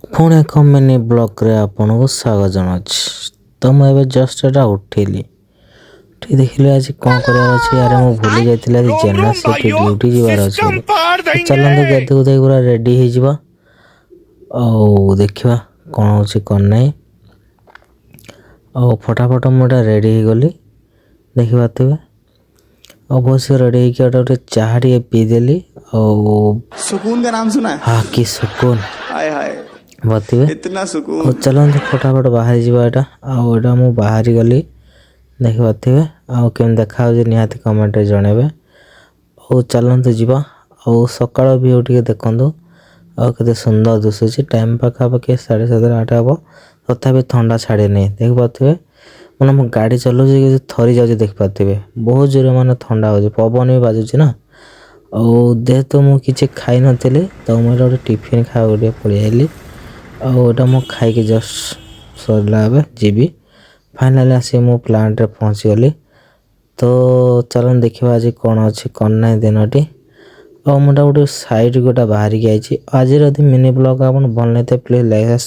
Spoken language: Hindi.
पुणे एक मिनी ब्लॉग रे आपको स्वागत जनावि। तो मुझे जस्ट एटा उठिली उठी देखिले आज कौन करार अच्छे यार मु भूली जाइए आज जेना सिटी ड्यूटी जीवार अच्छे। चलते गाधे गुधाई पूरा रेडी हो देखा कौन हो कौन नहीं फटाफट मुझे रेडी हो गली देखी पारे अवश्य रेडी होकर गोटे चाह टे पीदेली सुकून का नाम सुना है? हाँ कि सुकून हाय हाय बतवे इतना सुकून। चलते फटाफट बाहर जाटा आटा मु बाहरी गली देखी पारे आम देखा निहाती कमेंट जनइबे और चलते जावा और सकाळ व्यू टे देखु आते सुंदर दिशुची टाइम पाखापाखि 7:30 8 हम तथा ठंडा छाड़े नहीं देख पारे मैंने मो गाड़ी चलाऊँ थरी जाऊँ देख पारे बहुत जोर माने ठंडा हो पवन भी बाजुची ना और जेहेतु मुझे खाई नी तो मुझे गोटे टिफिन खावा पड़े आइली आटा मु खाई जस्ट सरला जीवी फाइनाली आसी मो प्लांट रे पहुँची गली। तो चलन देखा आज कौन अच्छी कौन ना दिनटी और मुझे गोटे साइड गोटा बाहर आई आज मिनी ब्लॉग आप भल नहीं प्लीज लाइक